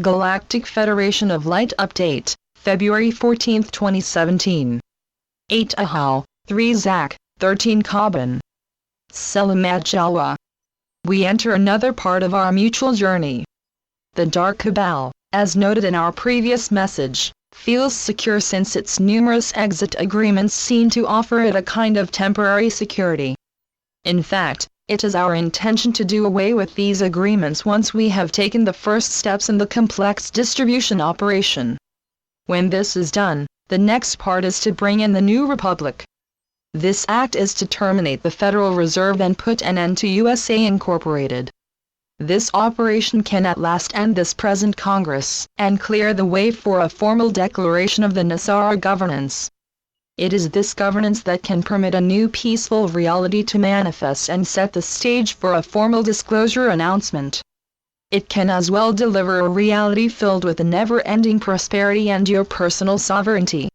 Galactic Federation of Light Update, February 14, 2017. 8 Ahau, 3 Zach, 13 Kaban. Selamat Jawa. We enter another part of our mutual journey. The Dark Cabal, as noted in our previous message, feels secure since its numerous exit agreements seem to offer it a kind of temporary security. In fact, it is our intention to do away with these agreements once we have taken the first steps in the complex distribution operation. When this is done, the next part is to bring in the new republic. This act is to terminate the Federal Reserve and put an end to USA Incorporated. This operation can at last end this present Congress and clear the way for a formal declaration of the Nasara governance. It is this governance that can permit a new peaceful reality to manifest and set the stage for a formal disclosure announcement. It can as well deliver a reality filled with a never-ending prosperity and your personal sovereignty.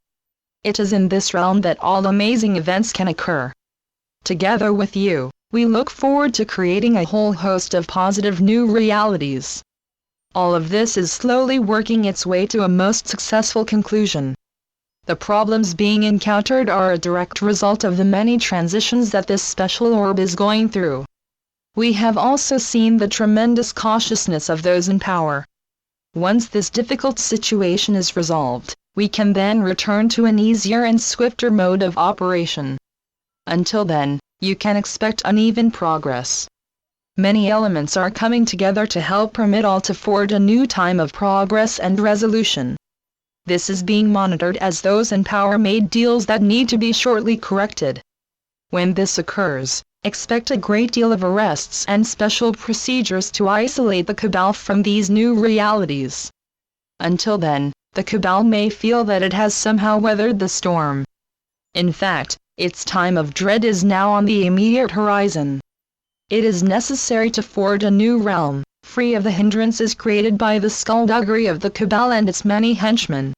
It is in this realm that all amazing events can occur. Together with you, we look forward to creating a whole host of positive new realities. All of this is slowly working its way to a most successful conclusion. The problems being encountered are a direct result of the many transitions that this special orb is going through. We have also seen the tremendous cautiousness of those in power. Once this difficult situation is resolved, we can then return to an easier and swifter mode of operation. Until then, you can expect uneven progress. Many elements are coming together to help permit all to forge a new time of progress and resolution. This is being monitored as those in power made deals that need to be shortly corrected. When this occurs, expect a great deal of arrests and special procedures to isolate the Cabal from these new realities. Until then, the Cabal may feel that it has somehow weathered the storm. In fact, its time of dread is now on the immediate horizon. It is necessary to forge a new realm, free of the hindrances created by the skullduggery of the Cabal and its many henchmen.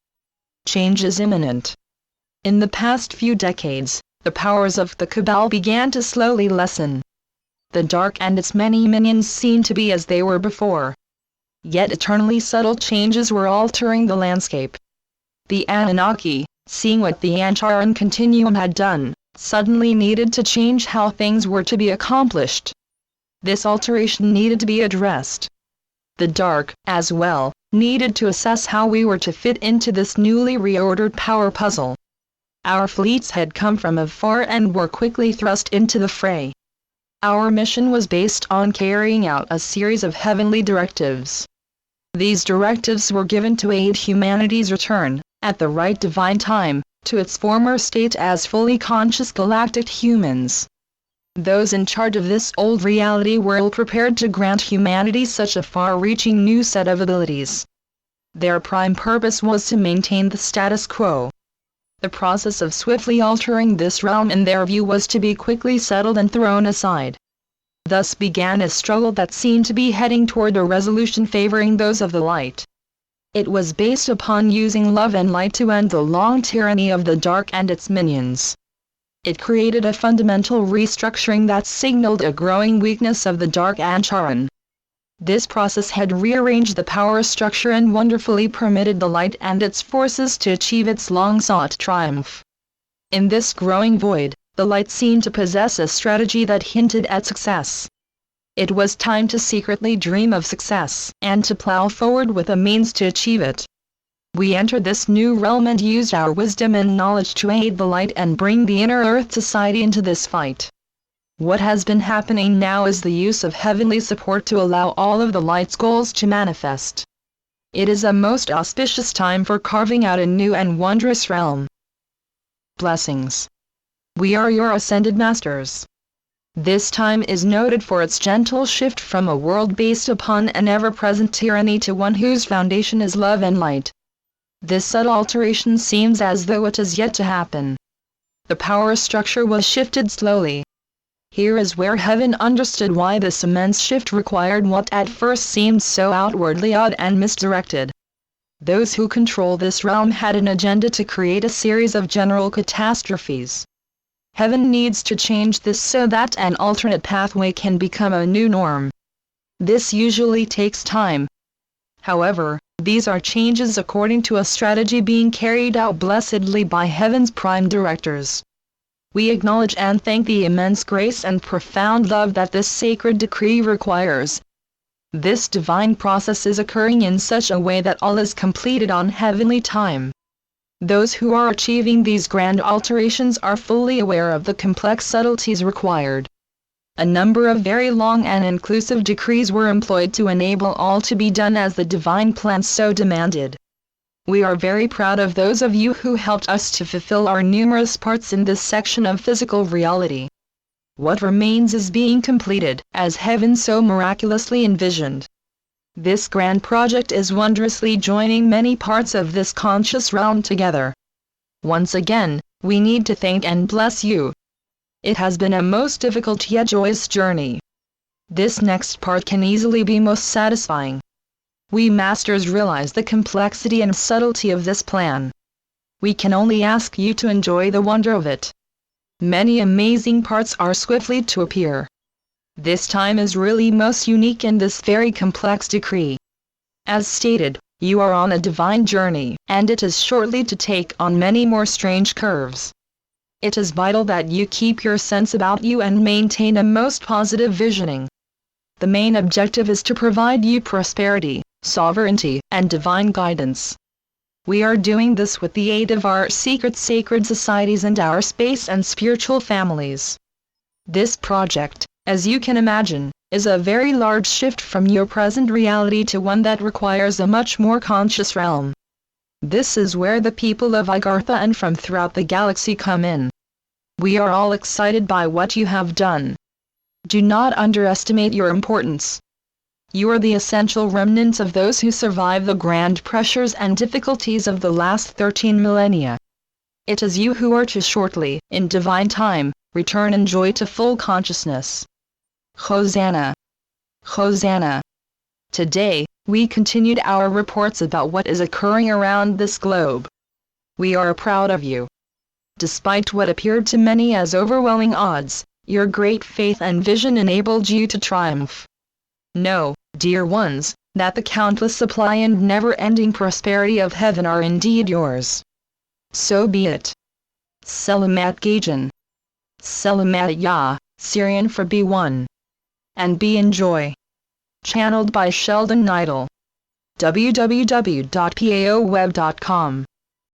Change is imminent. In the past few decades, the powers of the Cabal began to slowly lessen. The Dark and its many minions seemed to be as they were before. Yet eternally subtle changes were altering the landscape. The Anunnaki, seeing what the Antaran Continuum had done, suddenly needed to change how things were to be accomplished. This alteration needed to be addressed. The Dark, as well, needed to assess how we were to fit into this newly reordered power puzzle. Our fleets had come from afar and were quickly thrust into the fray. Our mission was based on carrying out a series of heavenly directives. These directives were given to aid humanity's return, at the right divine time, to its former state as fully conscious galactic humans. Those in charge of this old reality were ill prepared to grant humanity such a far-reaching new set of abilities. Their prime purpose was to maintain the status quo. The process of swiftly altering this realm in their view was to be quickly settled and thrown aside. Thus began a struggle that seemed to be heading toward a resolution favoring those of the light. It was based upon using love and light to end the long tyranny of the Dark and its minions. It created a fundamental restructuring that signaled a growing weakness of the Dark Antaran. This process had rearranged the power structure and wonderfully permitted the light and its forces to achieve its long-sought triumph. In this growing void, the light seemed to possess a strategy that hinted at success. It was time to secretly dream of success, and to plow forward with a means to achieve it. We entered this new realm and used our wisdom and knowledge to aid the light and bring the inner Earth society into this fight. What has been happening now is the use of heavenly support to allow all of the light's goals to manifest. It is a most auspicious time for carving out a new and wondrous realm. Blessings. We are your ascended masters. This time is noted for its gentle shift from a world based upon an ever-present tyranny to one whose foundation is love and light. This subtle alteration seems as though it is yet to happen. The power structure was shifted slowly. Here is where heaven understood why this immense shift required what at first seemed so outwardly odd and misdirected. Those who control this realm had an agenda to create a series of general catastrophes. Heaven needs to change this so that an alternate pathway can become a new norm. This usually takes time. However, These are changes according to a strategy being carried out blessedly by Heaven's prime directors. We acknowledge and thank the immense grace and profound love that this sacred decree requires. This divine process is occurring in such a way that all is completed on heavenly time. Those who are achieving these grand alterations are fully aware of the complex subtleties required. A number of very long and inclusive decrees were employed to enable all to be done as the divine plan so demanded. We are very proud of those of you who helped us to fulfill our numerous parts in this section of physical reality. What remains is being completed, as heaven so miraculously envisioned. This grand project is wondrously joining many parts of this conscious realm together. Once again, we need to thank and bless you. It has been a most difficult yet joyous journey. This next part can easily be most satisfying. We masters realize the complexity and subtlety of this plan. We can only ask you to enjoy the wonder of it. Many amazing parts are swiftly to appear. This time is really most unique in this very complex decree. As stated, you are on a divine journey, and it is shortly to take on many more strange curves. It is vital that you keep your sense about you and maintain a most positive visioning. The main objective is to provide you prosperity, sovereignty, and divine guidance. We are doing this with the aid of our secret sacred societies and our space and spiritual families. This project, as you can imagine, is a very large shift from your present reality to one that requires a much more conscious realm. This is where the people of Agartha and from throughout the galaxy come in. We are all excited by what you have done. Do not underestimate your importance. You are the essential remnants of those who survive the grand pressures and difficulties of the last 13 millennia. It is you who are to shortly, in divine time, return in joy to full consciousness. Hosanna! Hosanna! Today, we continued our reports about what is occurring around this globe. We are proud of you. Despite what appeared to many as overwhelming odds, your great faith and vision enabled you to triumph. Know, dear ones, that the countless supply and never-ending prosperity of heaven are indeed yours. So be it. Selamat Gajan. Selamat Ya, Syrian for B1. And be in joy. Channeled by Sheldon Neidl. www.paoweb.com